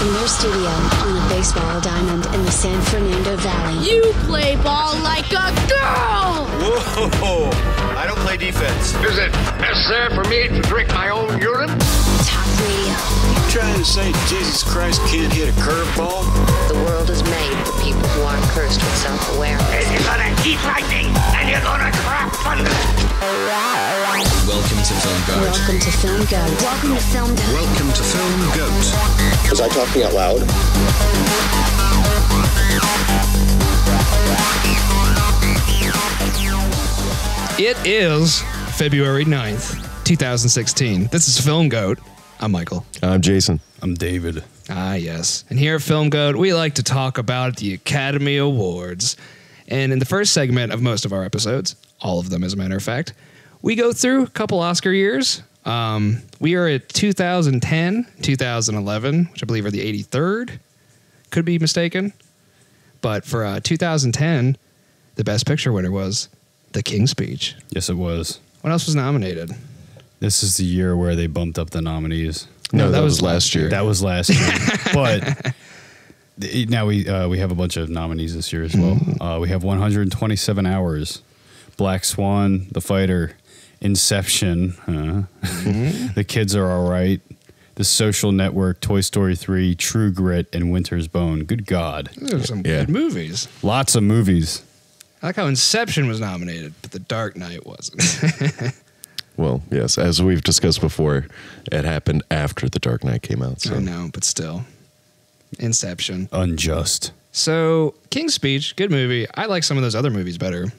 in their studio on a baseball diamond in the San Fernando Valley. You play ball like a girl! Whoa! I don't play defense. Is it necessary for me to drink my own urine? Talk radio. Trying to say Jesus Christ can't hit a curveball? The world is made for people who aren't cursed with self-awareness. And you're gonna eat lightning, and you're gonna crap thunder. Welcome to Filmgoat. Welcome to Filmgoat. Welcome to Filmgoat. Welcome to Filmgoat. Was I talking out loud? It is February 9th, 2016. This is Filmgoat. I'm Michael. I'm Jason. I'm David. Ah, yes. And here at Filmgoat, we like to talk about the Academy Awards. And in the first segment of most of our episodes, all of them as a matter of fact, we go through a couple Oscar years. We are at 2010, 2011, which I believe are the 83rd. Could be mistaken. But for 2010, the Best Picture winner was The King's Speech. Yes, it was. What else was nominated? This is the year where they bumped up the nominees. No, that was last year. That was last year. But now we have a bunch of nominees this year as well. We have 127 Hours, Black Swan, The Fighter, Inception, The Kids Are All Right, The Social Network, Toy Story 3, True Grit, and Winter's Bone. Good God. Those are some good movies. Lots of movies. I like how Inception was nominated, but The Dark Knight wasn't. Well, yes, as we've discussed before, it happened after The Dark Knight came out. So. I know, but still. Inception. Unjust. So, King's Speech, good movie. I like some of those other movies better.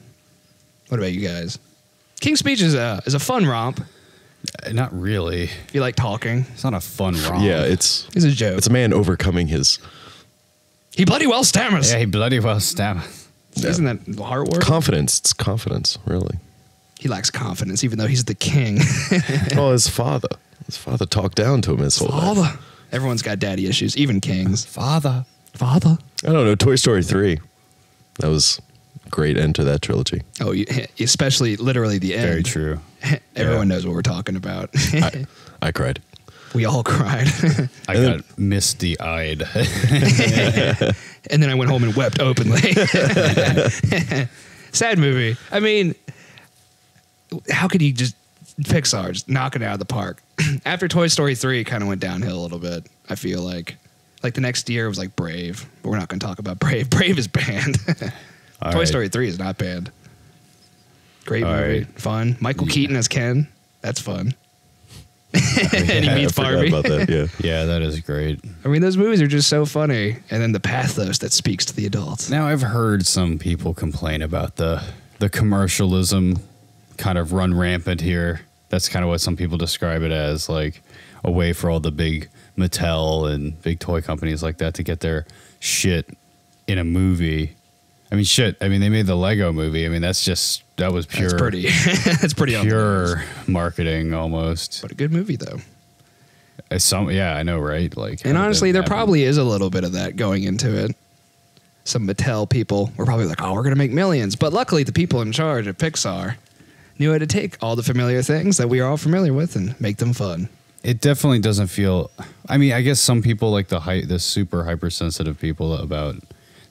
What about you guys? King's Speech is a fun romp. Not really. If you like talking. It's not a fun romp. Yeah, it's a joke. It's a man overcoming his... He bloody well stammers. Yeah, he bloody well stammers. Yeah. Isn't that the heart word? Confidence. It's confidence, really. He lacks confidence, even though he's the king. Well, his father. His father talked down to him his whole life. Everyone's got daddy issues, even kings. Father. I don't know, Toy Story 3. That was a great end to that trilogy. Oh, especially literally the end. Very true. Everyone knows what we're talking about. I cried. We all cried. I got misty-eyed. And then I went home and wept openly. Sad movie. I mean, how could you just... Pixar just knocking it out of the park. After Toy Story 3, it kind of went downhill a little bit, I feel like. Like the next year was like Brave, but we're not going to talk about Brave. Brave is banned. Toy Story 3 is not banned. Great movie. Fun. Michael Keaton as Ken. That's fun. And he meets Barbie. About that, yeah. Yeah, that is great. I mean, those movies are just so funny. And then the pathos that speaks to the adults. Now, I've heard some people complain about the commercialism kind of run rampant here. That's kind of what some people describe it as, like a way for all the big Mattel and big toy companies like that to get their shit in a movie. I mean, shit. I mean, they made the Lego movie. I mean, that was pure. That's pretty. That's pretty pure marketing almost. But a good movie though. Yeah, I know, right? Like, and honestly, there probably is a little bit of that going into it. Some Mattel people were probably like, "Oh, we're gonna make millions," but luckily, the people in charge at Pixar knew how to take all the familiar things that we are all familiar with and make them fun. It definitely doesn't feel. I mean, I guess some people like the super hypersensitive people about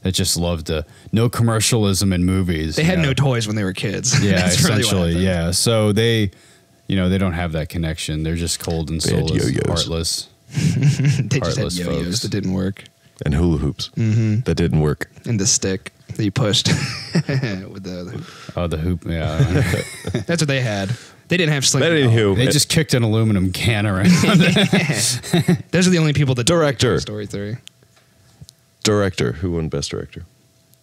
that just love to no commercialism in movies. They had no toys when they were kids. Yeah, essentially, really yeah. So they don't have that connection. They're just cold and soulless, heartless. They just had yo-yos folks. that didn't work. And hula hoops that didn't work. And the stick that you pushed with the hoop. Oh, the hoop, yeah. That's what they had. They didn't have sling. They just kicked an aluminum can around. Those are the only people that Director. Story 3. Director. Who won Best Director?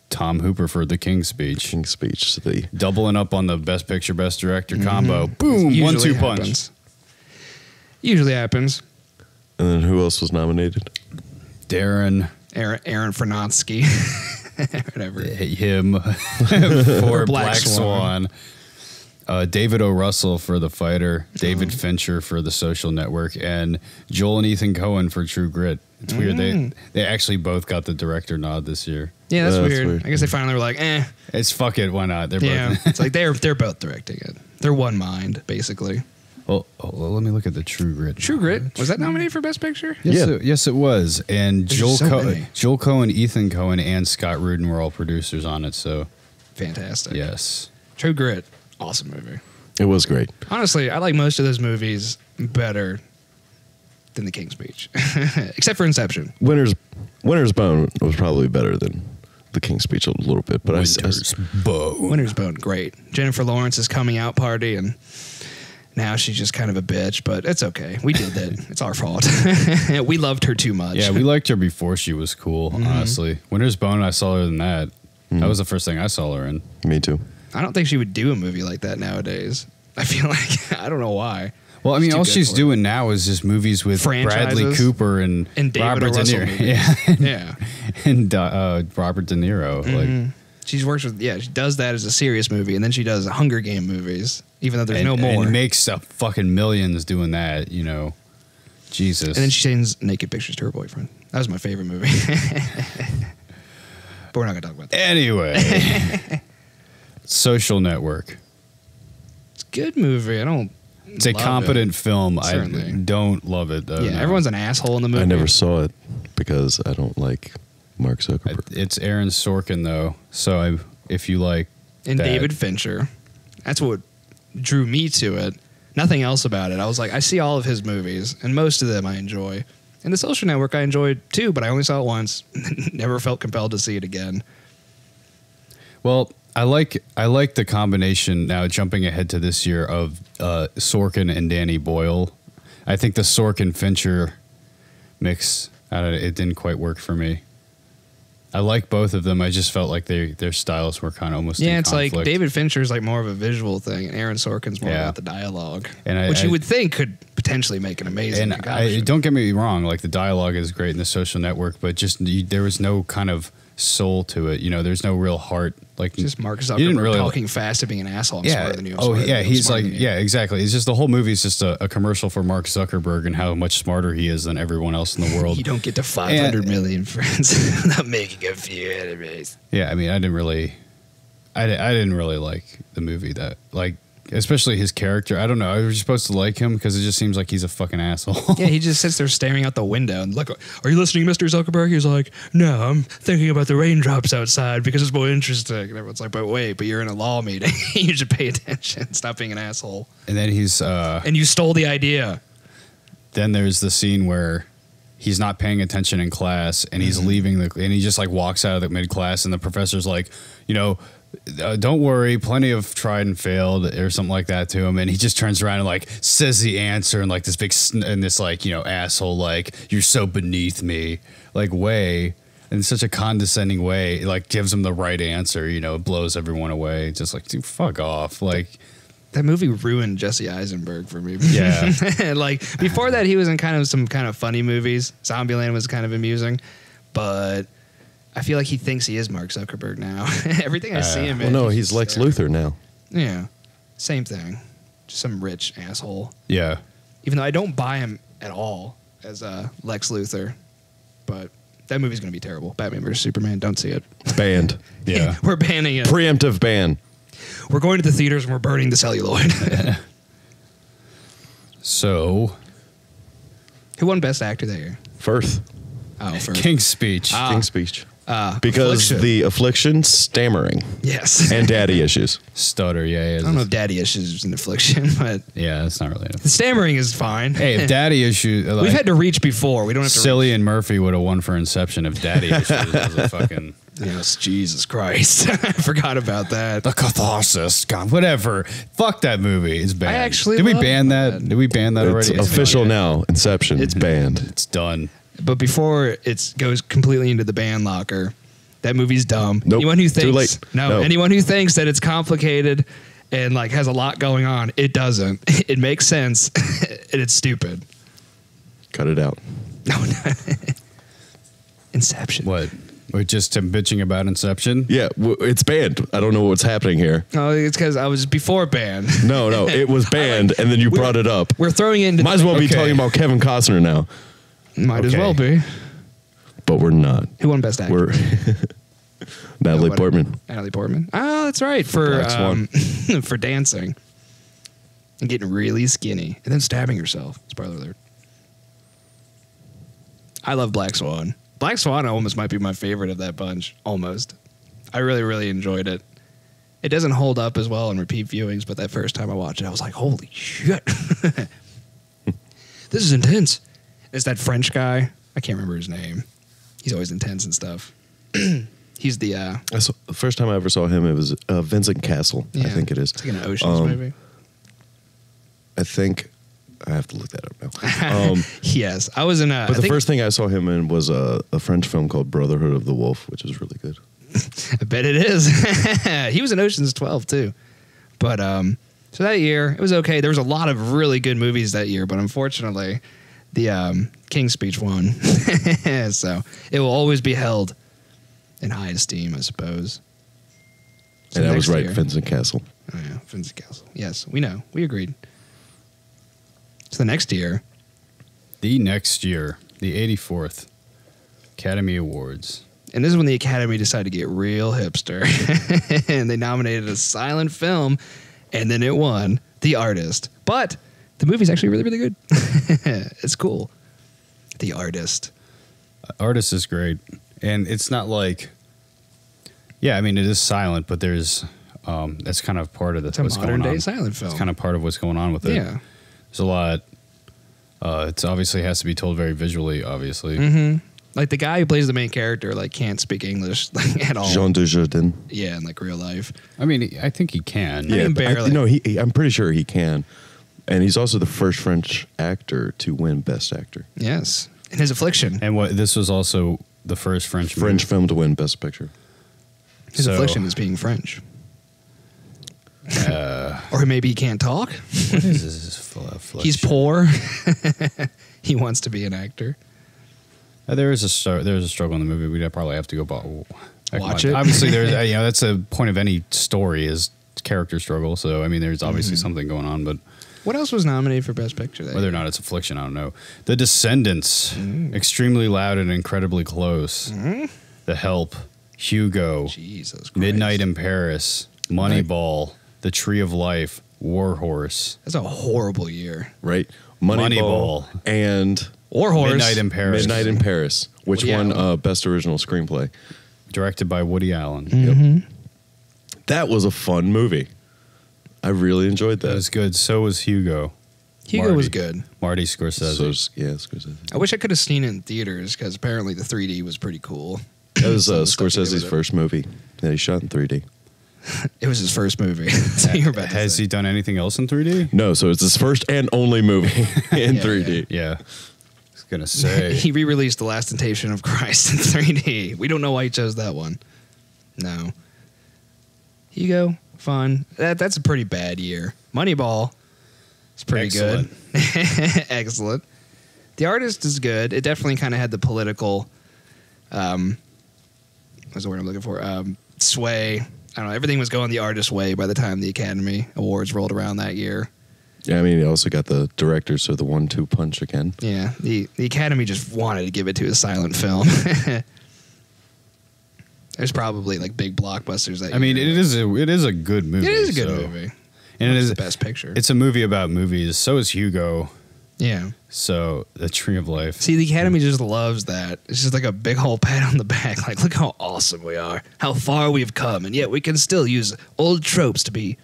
Tom Hooper for The King's Speech. King's Speech. So doubling up on the Best Picture, Best Director combo. Boom, Usually 1-2 punch. Usually happens. And then who else was nominated? Aaron Fronotsky. Whatever. Him for Black Swan. David O. Russell for The Fighter, David Fincher for The Social Network, and Joel and Ethan Coen for True Grit. It's weird. They actually both got the director nod this year. Yeah, that's weird. I guess they finally were like, It's fuck it, why not? They're both. both. It's like they're both directing it. They're one mind, basically. Well, let me look at the True Grit. True Grit, was that nominated for Best Picture? Yes, it was. And There's so many. Joel Cohen, Ethan Cohen, and Scott Rudin were all producers on it. So Fantastic. yes. True Grit, awesome movie. It was great. Honestly, I like most of those movies better than The King's Speech, except for Inception. Winter's Bone was probably better than The King's Speech a little bit, but Winter's Bone. Winter's Bone, great. Jennifer Lawrence's coming out party, and now she's just kind of a bitch, but it's okay. We did that. It's our fault. We loved her too much. Yeah, we liked her before she was cool, honestly. Winter's Bone, I saw her in that. That was the first thing I saw her in. Me too. I don't think she would do a movie like that nowadays. I feel like, I don't know why. Well, I mean, too all good she's for it. doing now is just movies with Bradley Franchises. Cooper and And David Robert O. De Russell Niro. movies. Yeah, Yeah. and Robert De Niro. Like, She's works with, she does that as a serious movie, and then she does Hunger Game movies, even though there's no more. And makes fucking millions doing that, you know. Jesus. And then she sends naked pictures to her boyfriend. That was my favorite movie. But we're not going to talk about that. Anyway, Social Network. It's a good movie. I don't. It's a love competent it. film. Certainly. I don't love it though. Yeah, no. everyone's an asshole in the movie. I never saw it because I don't like Mark Zuckerberg. It's Aaron Sorkin though. So if you like And that- David Fincher. That's what drew me to it. Nothing else about it. I was like, I see all of his movies, and most of them I enjoy. And The Social Network I enjoyed too, but I only saw it once. Never felt compelled to see it again. Well, I like the combination now. Jumping ahead to this year of Sorkin and Danny Boyle, I think the Sorkin Fincher mix, it didn't quite work for me. I like both of them. I just felt like their styles were kind of almost in It's like conflict. David Fincher's like more of a visual thing, and Aaron Sorkin's more Yeah. about the dialogue, And which you would think could potentially make an amazing. And concoction. don't get me wrong, like the dialogue is great in The Social Network, but just there was no kind of soul to it. You know, there's no real heart. Like Just Mark you didn't Zuckerberg really talking fast and being an asshole. I'm Yeah. smarter than you. I'm Oh, smarter yeah. than you, I'm He's smarter like, than you. yeah, exactly. It's just the whole movie is just a commercial for Mark Zuckerberg and how much smarter he is than everyone else in the world. You don't get to 500 million friends without making a few enemies. Yeah, I mean, I didn't really like the movie that, like, especially his character. I don't know. I was supposed to like him because it just seems like he's a fucking asshole. Yeah, he just sits there staring out the window and like, are you listening, Mr. Zuckerberg? He's like, no, I'm thinking about the raindrops outside because it's more interesting. And everyone's like, but you're in a law meeting. You should pay attention. Stop being an asshole. And then he's And you stole the idea. then there's the scene where he's not paying attention in class and he's leaving and he just like walks out of the mid class and the professor's like, you know, don't worry, plenty of tried and failed or something like that to him, and he just turns around and like says the answer in like this big and this like, you know, asshole, like, you're so beneath me, like, way, in such a condescending way, like gives him the right answer, you know, it blows everyone away, just like, dude, fuck off. Like, That movie ruined Jesse Eisenberg for me. Yeah. Like before that, he was in kind of some kind of funny movies. Zombieland was kind of amusing, but I feel like he thinks he is Mark Zuckerberg now. Everything I see him Well, in. no, he's Lex Luthor now. Yeah, same thing. Just some rich asshole. yeah. Even though I don't buy him at all as Lex Luthor, but that movie's gonna be terrible. Batman vs Superman. Don't see it. Banned. Yeah. We're banning it. Preemptive ban. We're going to the theaters and we're burning the celluloid. So, Who won Best Actor that year? Firth. Oh, for King's Speech. King's Speech. Because Affliction. the affliction, stammering, Yes. and daddy issues. Stutter, yeah. I don't know if daddy issues is an affliction, but Yeah, that's not really enough. the stammering is fine. Hey, if daddy issues, like, We've had to reach before. We don't have to Cillian Murphy would have won for Inception if daddy issues was a fucking Yes, Jesus Christ. I forgot about that. the catharsis. God, whatever. Fuck that movie. It's banned. I actually did we love ban that? that. Did we ban that It's already? official now. Inception. It's banned. It's done. But before it goes completely into the ban locker, that movie's dumb. Nope, Anyone who too thinks late. No. anyone who thinks that it's complicated and like has a lot going on, it doesn't. It makes sense and it's stupid. Cut it out. No. Inception. What? We're just bitching about Inception? Yeah, it's banned. I don't know what's happening here. No, it's because I was before banned. No, it was banned, and then you brought it up. We're throwing it into Might as well be Okay. talking about Kevin Costner now, Might as Okay. well be. but we're not. Who won Best Actor? We're Natalie Nobody. Portman. Natalie Portman. Oh, that's right. For Black Swan. for dancing. and getting really skinny and then stabbing herself. Spoiler alert. I love Black Swan. Black Swan almost might be my favorite of that bunch. Almost. I really, really enjoyed it. It doesn't hold up as well in repeat viewings, but that first time I watched it, I was like, holy shit. This is intense. It's that French guy. I can't remember his name. He's always intense and stuff. He's the... The first time I ever saw him, it was Vincent Castle, yeah, I think it is. It's like an Ocean's movie. I think... I have to look that up now. Yes. I was in a... But the first thing I saw him in was a French film called Brotherhood of the Wolf, which is really good. I bet it is. He was in Ocean's 12, too. But, so that year, it was okay. There was a lot of really good movies that year, but unfortunately, the King's Speech won. So it will always be held in high esteem, I suppose. So And I was next right, year- Vincent Castle. Oh, yeah, Vincent Castle. Yes, we know. We agreed. So the next year, The next year, the 84th Academy Awards. and this is when the Academy decided to get real hipster, and they nominated a silent film, and then it won The Artist. But the movie's actually really, really good. It's cool. The Artist. Artist is great. And it's not like, yeah, I mean, it is silent, but there's, that's kind of part of the, It's a what's modern going day on. silent film. It's kind of part of what's going on with it. Yeah. There's a lot. It's obviously has to be told very visually, obviously. Mm-hmm. Like the guy who plays the main character, like can't speak English like, at all. Jean Dujardin. Yeah, in like real life. I mean, I think he can. mean, but barely. no, I'm pretty sure he can. And he's also the first French actor to win Best Actor. Yes. In His Affliction. And what this was also the first French Film to win Best Picture. His so- affliction is being French. Or maybe he can't talk. What is this affliction? He's poor. He wants to be an actor. There is a struggle in the movie. We'd probably have to go Watch it. Obviously, there's that's a point of any story is character struggle. So I mean, there's obviously something going on, but What else was nominated for Best Picture? That whether or year? not it's affliction, I don't know. The Descendants, extremely loud and incredibly close. The Help, Hugo, Jesus Christ. Midnight in Paris, Moneyball, The Tree of Life, Warhorse, That's a horrible year. Right? Moneyball. And Warhorse. Midnight in Paris, Midnight in Paris, which Woody won Allen. Best Original Screenplay. directed by Woody Allen. Mm-hmm. That was a fun movie. I really enjoyed That that. was good. So was Hugo. Hugo was good. Marty Scorsese. Scorsese. I wish I could have seen it in theaters because apparently the 3D was pretty cool. That was Some of the stuff he did Scorsese's with it. first movie that he shot in 3D. It was his first movie. So you're about to Has say. he done anything else in 3D? No, so it's his first and only movie in Yeah, 3D. Yeah. I was going to say. He re-released The Last Temptation of Christ in 3D. We don't know why he chose that one. No. Hugo, fun. That's a pretty bad year. Moneyball is pretty Excellent. good. Excellent. The Artist is good. It definitely kind of had the political, what's the word I'm looking for? Sway. I don't know. Everything was going the artist's way by the time the Academy Awards rolled around that year. Yeah, I mean, he also got the director, so the 1-2 punch again. Yeah, the Academy just wanted to give it to a silent film. There's probably like big blockbusters that I mean, year. it is a good movie. It is a good so- movie. And it It's is the best picture. It's a movie about movies. So is Hugo. Yeah. So The Tree of Life. See, the Academy just loves that. It's just like a big old pat on the back. Like, look how awesome we are. How far we've come. And yet we can still use old tropes to be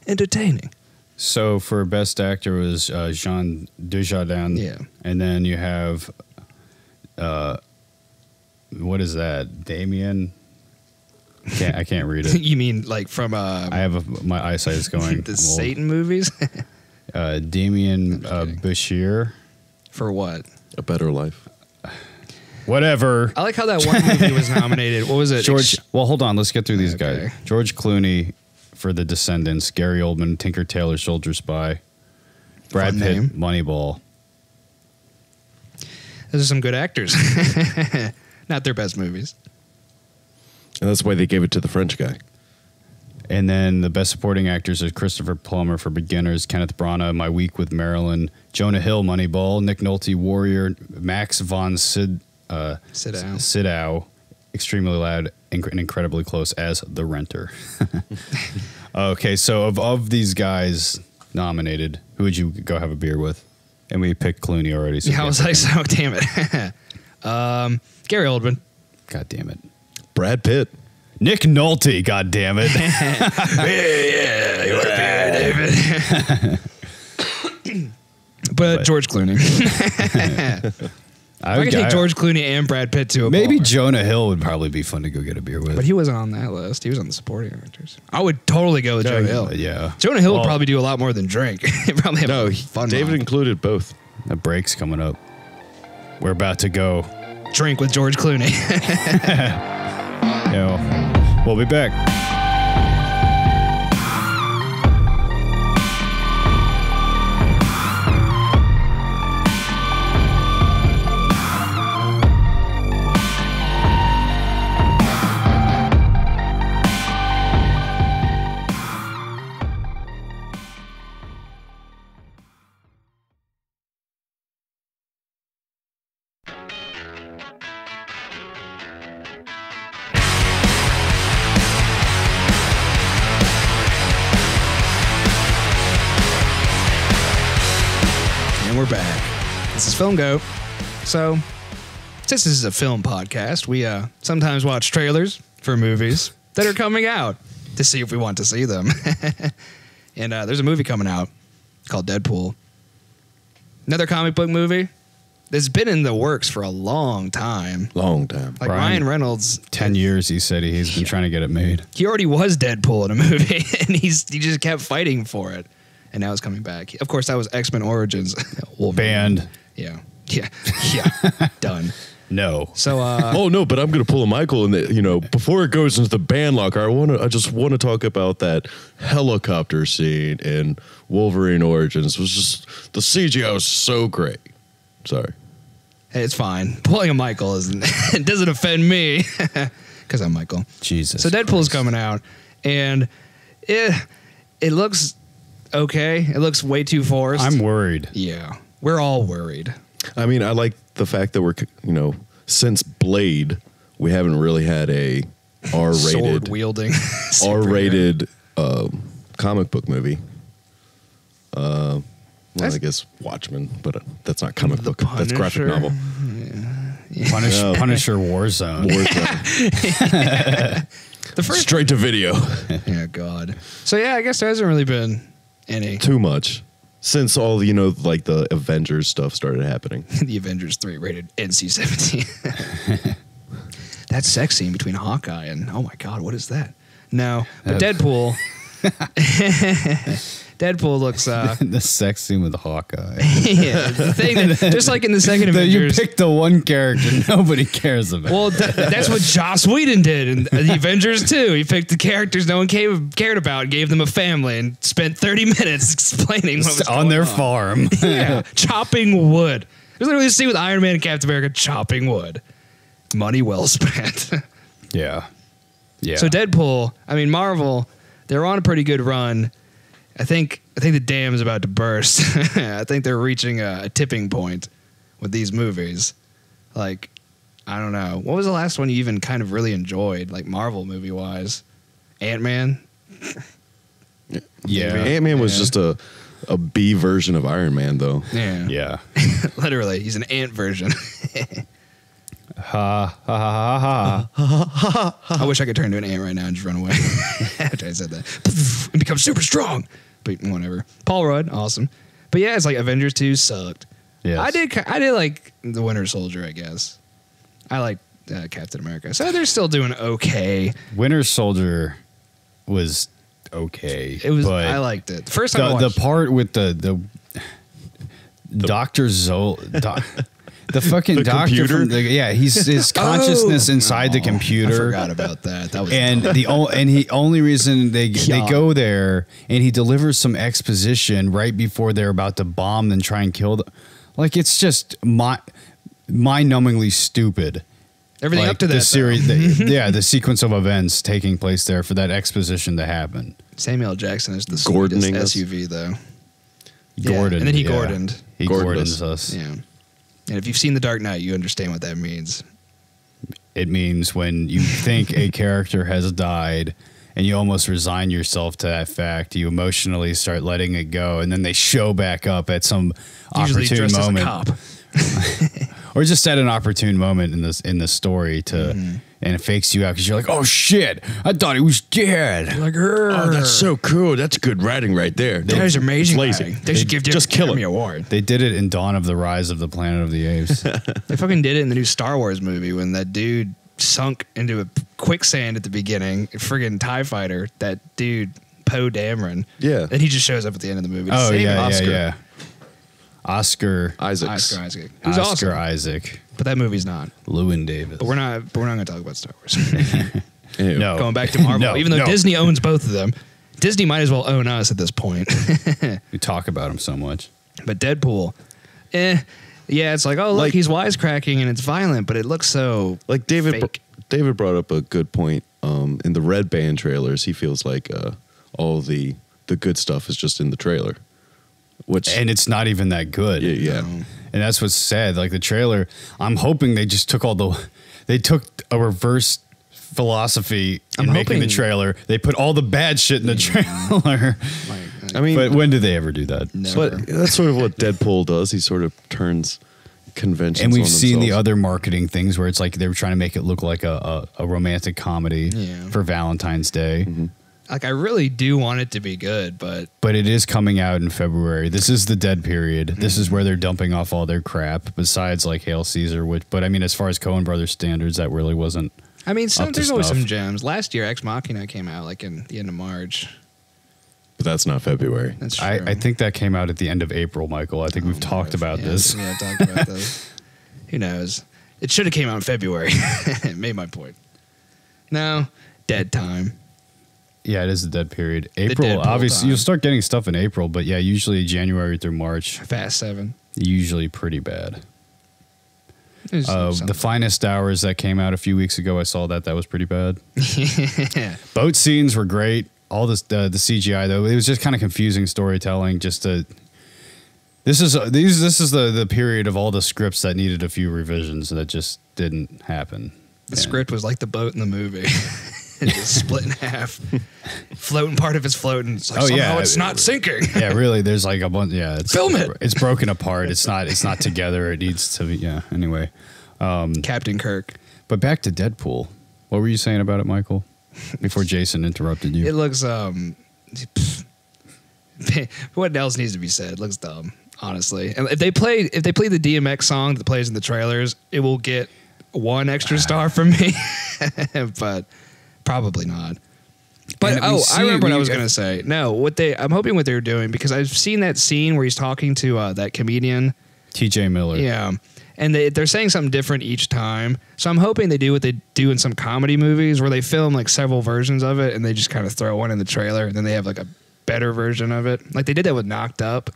entertaining. So for Best Actor was Jean Dujardin. Yeah. And then you have, what is that? Damien? I can't read it. You mean like from I have my eyesight is going. the I'm old. Satan movies? Damien kidding. Bashir. For what? A Better Life. Whatever. I like how that one movie was nominated. What was it? George. Well, hold on. Let's get through these Okay. guys. George Clooney for The Descendants. Gary Oldman, Tinker Tailor Soldier Spy. Brad Fun Pitt, name. Moneyball. Those are some good actors. Not their best movies. And that's why they gave it to the French guy. And then the best supporting actors are Christopher Plummer for Beginners, Kenneth Branagh, My Week with Marilyn, Jonah Hill, Moneyball, Nick Nolte, Warrior, Max von Sydow, Extremely Loud, and Incredibly Close as The Renter. Okay, so of these guys, nominated, who would you go have a beer with? And we picked Clooney already. So Yeah, I was like, so damn it. Gary Oldman. God damn it. Brad Pitt. Nick Nolte, god damn it. But George Clooney. I could take George Clooney and Brad Pitt to a maybe bar. Jonah Hill would probably be fun to go get a beer with. But he wasn't on that list. He was on the supporting actors. I would totally go with Jonah Hill. Yeah. Jonah Hill would probably do a lot more than drink. He'd probably have No, fun. David included both. The break's coming up. We're about to go. Drink with George Clooney. We'll be back. And we're back. This is Filmgoat. So, since this is a film podcast, we sometimes watch trailers for movies that are coming out to see if we want to see them. And there's a movie coming out called Deadpool. Another comic book movie that's been in the works for a long time. Long time. Like Ryan Reynolds. 10 years, he said he's been trying to get it made. He already was Deadpool in a movie, and he just kept fighting for it. And now it's coming back. Of course, that was X-Men Origins. Banned. Yeah. Done. No. So, Oh no, but I'm gonna pull a Michael, and before it goes into the band locker, I just want to talk about that helicopter scene in Wolverine Origins. It was just the CGI was so great. Sorry. hey, it's fine. Pulling a Michael it doesn't offend me because I'm Michael. Jesus. So Deadpool's coming out, and it looks okay. It looks way too forced. I'm worried. Yeah, we're all worried. I mean, I like the fact that we're since Blade, we haven't really had a R-rated sword wielding R-rated comic book movie. Well, I guess Watchmen, but that's not comic book. That's graphic novel. Punisher Warzone. The first Straight to video. Yeah, God. So yeah, I guess there hasn't really been any. Too much. Since all, like the Avengers stuff started happening. The Avengers 3 rated NC-17. That sex scene between Hawkeye and, oh my God, what is that? No, but Deadpool. Deadpool looks the sex scene with Hawkeye. yeah, the thing that, just like in the second Avengers. You picked the one character nobody cares about. Well, that's what Joss Whedon did in the Avengers 2. He picked the characters no one cared about, gave them a family, and spent 30 minutes explaining what was on their farm. Yeah, chopping wood. There's literally a scene with Iron Man and Captain America chopping wood. Money well spent. Yeah. So Deadpool, I mean Marvel, they're on a pretty good run. I think the dam is about to burst. I think they're reaching a tipping point with these movies. Like, I don't know. What was the last one you even kind of really enjoyed, like Marvel movie wise? Ant-Man? Yeah. Ant-Man was just a B version of Iron Man, though. Yeah. Yeah. Literally, he's an ant version. Ha ha ha ha. I wish I could turn into an ant right now and just run away after I said that. And become super strong. But whatever. Paul Rudd, awesome. But yeah, it's like Avengers 2 sucked. Yes. I did like the Winter Soldier, I guess. I like Captain America. So they're still doing okay. Winter Soldier was okay. It was. but I liked it. The first time I the watched part with the Dr. The fucking The doctor computer? from his consciousness inside the I computer. forgot about that. That was And dumb. the only reason they God. go there and he delivers some exposition right before they're about to bomb and try and kill them. Like, it's just mind-numbingly stupid. Everything Like, up to that. the series, the sequence of events taking place there for that exposition to happen. Samuel L. Jackson is the Gordoning sweetest us. SUV though. Yeah, Gordon, and then he yeah. Gordoned. He Gordoned Gordons us. Yeah. And if you've seen The Dark Knight, you understand what that means. It means when you think a character has died and you almost resign yourself to that fact. You emotionally start letting it go, and then they show back up at some Usually opportune dressed moment, as a cop. or just at an opportune moment in the story to, and it fakes you out because you're like, oh shit, I thought he was dead. Like, Oh, that's so cool. That's good writing right there. that is amazing. Lazy. writing. They should give just kill Academy him. Award. They did it in Dawn of the Rise of the Planet of the Apes. They fucking did it in the new Star Wars movie when that dude sunk into a quicksand at the beginning. A friggin' TIE fighter. That dude, Poe Dameron. Yeah. And he just shows up at the end of the movie. Oh Same yeah, Oscar. yeah. Oscar Isaacs. Oscar. Who's Oscar awesome. Isaac. But that movie's not. Lewin Davis. But we're not going to talk about Star Wars. Ew. No. Going back to Marvel, No, even though no. Disney owns both of them. Disney might as well own us at this point. We talk about him so much. But Deadpool, yeah, it's like, oh look, Like- he's wisecracking and it's violent, but it looks so Like David fake. David brought up a good point. In the Red Band trailers, he feels like all the good stuff is just in the trailer. Which And it's not even that good. yeah. And that's what's sad. Like the trailer, I'm hoping they just took they took a reverse philosophy in I'm making the hoping- trailer. They put all the bad shit in the trailer. Like, I mean, But when do they ever do that? never. but that's sort of what Deadpool does. He sort of turns conventions. And we've on seen the themselves. other marketing things where it's like they were trying to make it look like a romantic comedy Yeah. for Valentine's Day. like I really do want it to be good, but But it is coming out in February. This is the dead period. This is where they're dumping off all their crap, besides like Hail Caesar, but I mean, as far as Coen Brothers standards, that really wasn't. I mean, Up to there's always snuff. some gems. Last year, Ex Machina came out like in the end of March. But that's not February. That's true. I think that came out at the end of April, Michael. I think we've talked about Yeah, this. Yeah, talked about this. Who knows? It should have came out in February. It made my point. No, dead time. Yeah, it is the dead period. April, Deadpool obviously, time. you'll start getting stuff in April, but yeah, usually January through March, Fast 7. usually pretty bad. There's The something. Finest Hours that came out a few weeks ago, I saw that was pretty bad. Yeah. Boat scenes were great. All this the CGI though, it was just kind of confusing storytelling. Just to this is the period of all the scripts that needed a few revisions that just didn't happen. The script was like the boat in the movie. It just split in half. Floating part of it's floating. It's like Oh, somehow yeah. it's not sinking. Yeah, really. There's like a bunch. Yeah, it's Film it. It's broken apart. It's not together. It needs to be. Yeah. Anyway, Captain Kirk. but back to Deadpool. What were you saying about it, Michael? Before Jason interrupted you. It looks what else needs to be said? It looks dumb, honestly. And if they play the DMX song that plays in the trailers, it will get one extra star from me. But probably not. But And we I see- remember what I we- was gonna say. No, I'm hoping what they're doing, because I've seen that scene where he's talking to that comedian. T.J. Miller. Yeah. And they're saying something different each time. So I'm hoping they do what they do in some comedy movies where they film like several versions of it and they just kind of throw one in the trailer and then they have like a better version of it. Like they did that with Knocked Up.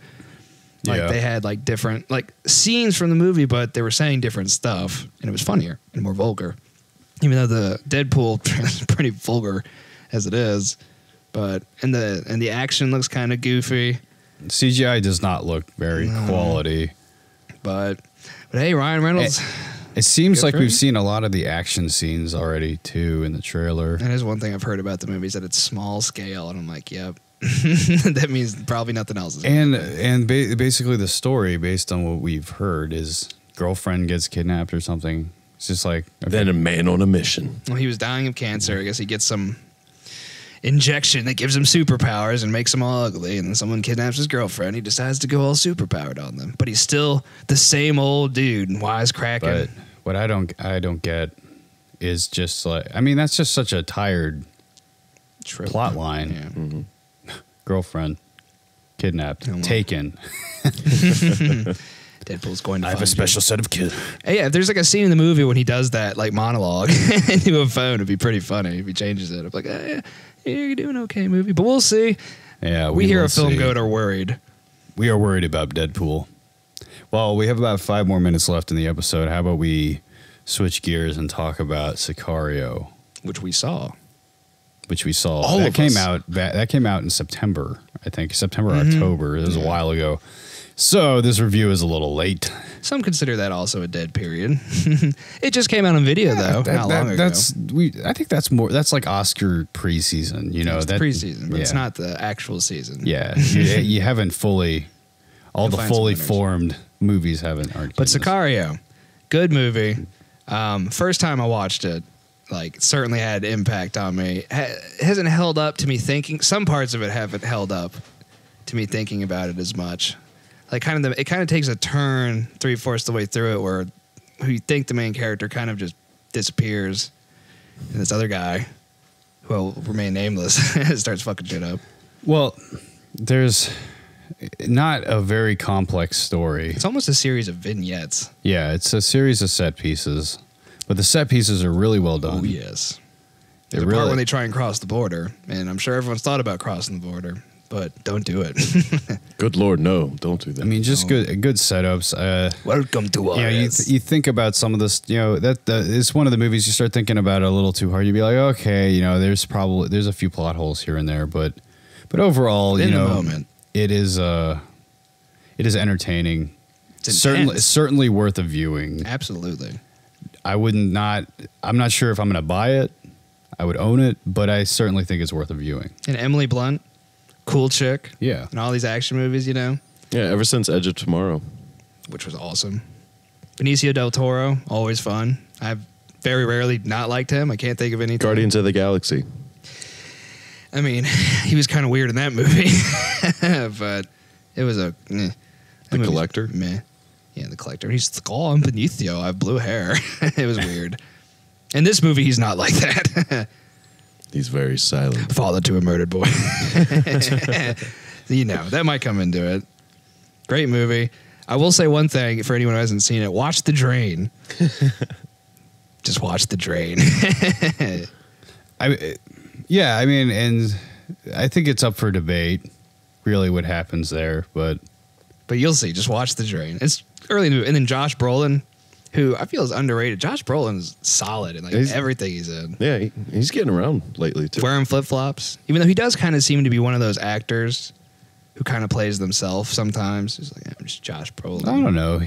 Like Yeah. they had like different like scenes from the movie, but they were saying different stuff and it was funnier and more vulgar. Even though the Deadpool is pretty vulgar as it is. But and the action looks kind of goofy. CGI does not look very quality. But hey, Ryan Reynolds. It seems Good like for we've him. seen a lot of the action scenes already too in the trailer. That is one thing I've heard about the movie is that it's small scale, and I'm like, yep. That means probably nothing else is. And basically the story, based on what we've heard, is girlfriend gets kidnapped or something. It's just like okay. Then a man on a mission. Well, he was dying of cancer. I guess he gets some injection that gives him superpowers and makes him all ugly. And then someone kidnaps his girlfriend. He decides to go all superpowered on them, but he's still the same old dude, wisecracking. But what I don't get is just like, I mean, that's just such a tired plot line. Yeah. Mm-hmm. Girlfriend kidnapped, Oh, well. taken. Deadpool's going to I have find a special set of kids. Hey, yeah, if there's like a scene in the movie when he does that like monologue into a phone, it'd be pretty funny if he changes it. I'm like, yeah, you're doing okay, movie, but we'll see. Yeah, We here will at Film see. Goat are worried. We are worried about Deadpool. Well, we have about 5 more minutes left in the episode. How about we switch gears and talk about Sicario, Which we saw. which we saw. All that of came us. out. That came out in September, I think. September, Mm-hmm. October. It was a while ago. So this review is a little late. Some consider that also a dead period. It just came out on video though, not long ago. I think that's more. That's like Oscar preseason. You know, It's that preseason, but it's yeah. not the actual season. Yeah, you haven't fully. All You'll the find some fully winners. formed movies aren't. But getting this. Sicario, good movie. First time I watched it, like certainly had impact on me. Hasn't held up to me thinking. Some parts of it haven't held up to me thinking about it as much. Like it kind of takes a turn 3/4 the way through it, where who you think the main character kind of just disappears, and this other guy, who will remain nameless, starts fucking shit up. Well, there's not a very complex story. It's almost a series of vignettes. Yeah, it's a series of set pieces, but the set pieces are really well done. Oh yes. They're There's a part really when they try and cross the border, and I'm sure everyone's thought about crossing the border, but don't do it. Good Lord, no, don't do that. I mean, just good setups. Welcome to Yeah, you think about some of this. You know, that it's one of the movies you start thinking about it a little too hard. You'd be like, okay, you know, there's a few plot holes here and there, but overall, In you the know, moment. it is entertaining. It's Certainly, intense. worth a viewing. Absolutely. I'm not sure if I'm going to buy it. I would own it, but I certainly think it's worth a viewing. And Emily Blunt, cool chick. Yeah. And all these action movies, you know, yeah, ever since Edge of Tomorrow. which was awesome. Benicio del Toro, always fun. I've very rarely not liked him. I can't think of anything. Guardians of the Galaxy. I mean, he was kind of weird in that movie, but it was a... The Collector? Meh. Yeah, The Collector. He's like, oh, I'm Benicio. I have blue hair. It was weird. In this movie, he's not like that. He's very silent. Father to a murdered boy. You know, that might come into it. Great movie. I will say one thing for anyone who hasn't seen it. Watch The Drain. Just watch The Drain. I mean, and I think it's up for debate, really, what happens there, but But you'll see. Just watch The Drain. It's early in the movie. And then Josh Brolin, who I feel is underrated. Josh Brolin's solid in like everything he's in. Yeah, he's getting around lately, too. Wearing flip-flops. Even though he does kind of seem to be one of those actors who kind of plays themselves sometimes. He's like, I'm just Josh Brolin. I don't know.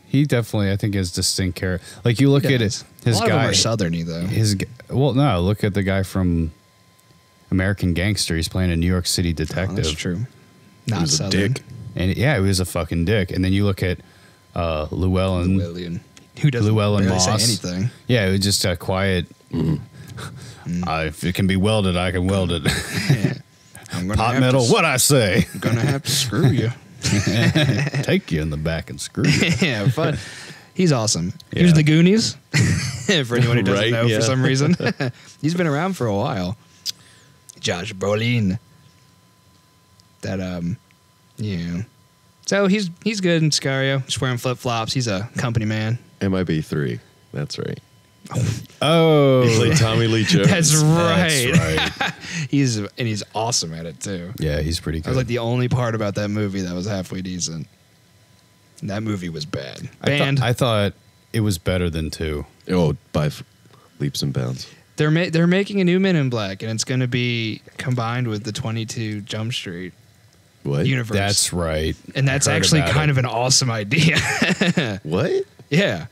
He definitely, I think, has distinct character. Like, you look at his a lot guy. of them are southerny, though. No, look at the guy from American Gangster. He's playing a New York City Oh, detective. that's true. Not He's a southern. dick. And yeah, he was a fucking dick. And then you look at Llewellyn. Llewellyn. Who doesn't Llewellyn barely Moss. say anything. Yeah, it was just a quiet. If it can be welded, I can weld it. I'm gonna Pot have metal, to- what I say? I'm gonna have to screw you. Take you in the back and screw you. Yeah, fun. He's awesome. Yeah. Here's the Goonies. For anyone who doesn't Right, know, yeah. for some reason, he's been around for a while. Josh Brolin. That yeah. So he's good in Sicario. Just wearing flip flops. He's a company man. MIB 3. That's right. Oh, He played Tommy Lee Jones. That's right. That's right. He's awesome at it too. Yeah, he's pretty That good. was like the only part about that movie that was halfway decent. And that movie was bad. Banned. I thought it was better than 2. Oh, by leaps and bounds. They're making a new Men in Black, and it's going to be combined with the 22 Jump Street What? universe. That's right. and that's I heard actually about kind it. of an awesome idea. What? Yeah.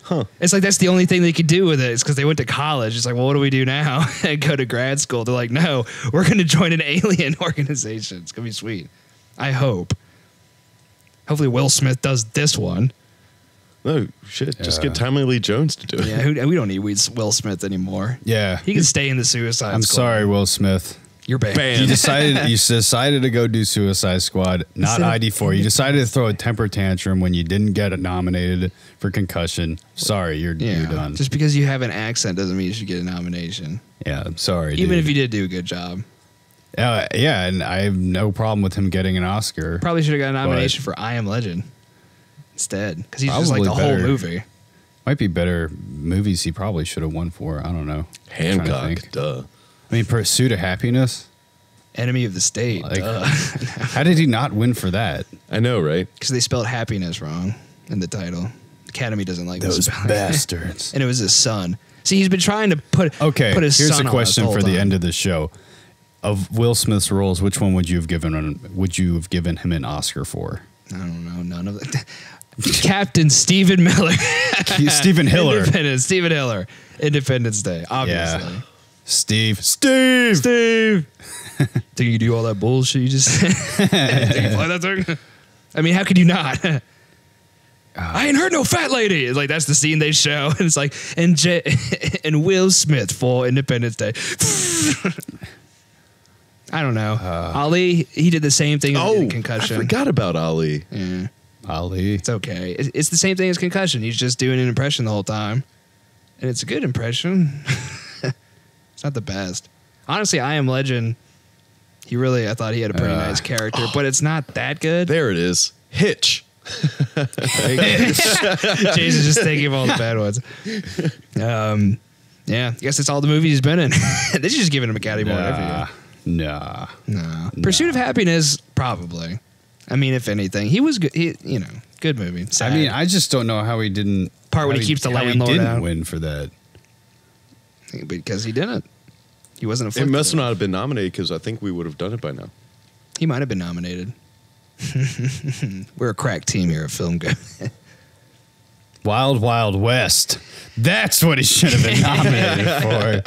Huh. It's like that's the only thing they could do with it. It's because they went to college. It's like, well, what do we do now? And go to grad school. They're like, no, we're going to join an alien organization. It's going to be sweet. I hope. Hopefully Will Smith does this one. No, shit. Just Yeah. get Tommy Lee Jones to do it. Yeah, we don't need Will Smith anymore. Yeah. He can stay in the Suicide I'm Squad. sorry, Will Smith. You're banned. You decided to go do Suicide Squad, not Instead of- ID4. You decided to throw a temper tantrum when you didn't get nominated for Concussion. Sorry, you're done. Just because you have an accent doesn't mean you should get a nomination. Yeah, I'm sorry. Even dude. if you did do a good job. Yeah, and I have no problem with him getting an Oscar. Probably should have got a nomination for I Am Legend instead. Because he's just like Probably the whole better. movie. Might be better movies he probably should have won for. I don't know. I'm trying to Hancock. think. Duh. I mean, Pursuit of Happiness. Enemy of the State. Like, how did he not win for that? I know, right? Because they spelled happiness wrong in the title. Academy doesn't like Those misspelling. bastards. And it was his son. See, he's been trying to put his here's son a on question us for whole the time. end of the show. Of Will Smith's roles, which one would you have given him an Oscar for? I don't know. None of it. Captain Stephen Miller. Stephen Hiller. Independence. Stephen Hiller. Independence Day. Obviously. Yeah. Steve. Steve. Think you do all that bullshit you just said? Think you fly that thing? I mean, how could you not? I ain't heard no fat lady. It's like that's the scene they show, and it's like and Will Smith for Independence Day. I don't know. Ali, he did the same thing as Concussion. I forgot about Ali. Yeah. Ali. It's okay. It's the same thing as Concussion. He's just doing an impression the whole time, and it's a good impression. It's not the best. Honestly, I Am Legend. I thought he had a pretty nice character, but it's not that good. There it is. Hitch. Jason's just thinking of all the bad ones. Yeah, I guess that's all the movies he's been in. They should just give him a Academy Award every year. Nah. Pursuit of Happiness, probably. I mean, if anything, he was good. Good movie. Sad. I mean, I just don't know how he didn't. Part when he keeps the landlord he didn't out. win for that. Because he didn't. He wasn't. It must not have been nominated because I think we would have done it by now. He might have been nominated. We're a crack team here at Filmgoat. Wild Wild West. That's what he should have been nominated for.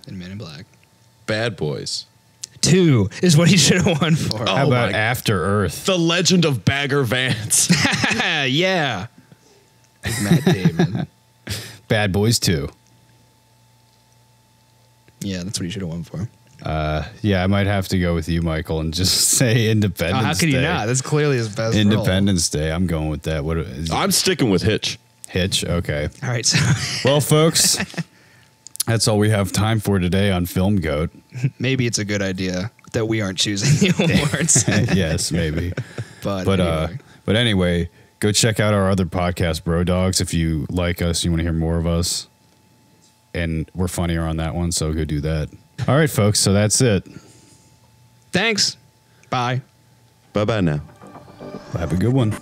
And Men in Black. Bad Boys. 2 is what he should have won for. How about After Earth? The Legend of Bagger Vance. Yeah. With Matt Damon. Bad Boys 2. Yeah, that's what he should have won for. Yeah, I might have to go with you, Michael, and just say Independence Day. How could you not? That's clearly his best Independence Day. I'm going with that. What is it? I'm sticking with Hitch. Hitch? Okay. All right. So well, folks, that's all we have time for today on Filmgoat. maybe it's a good idea that we aren't choosing the awards. Yes, maybe. But anyway, go check out our other podcast, Bro Dogs, if you like us, you want to hear more of us. And we're funnier on that one, so go do that. All right, folks, so that's it. Thanks. Bye. Bye-bye now. Have a good one.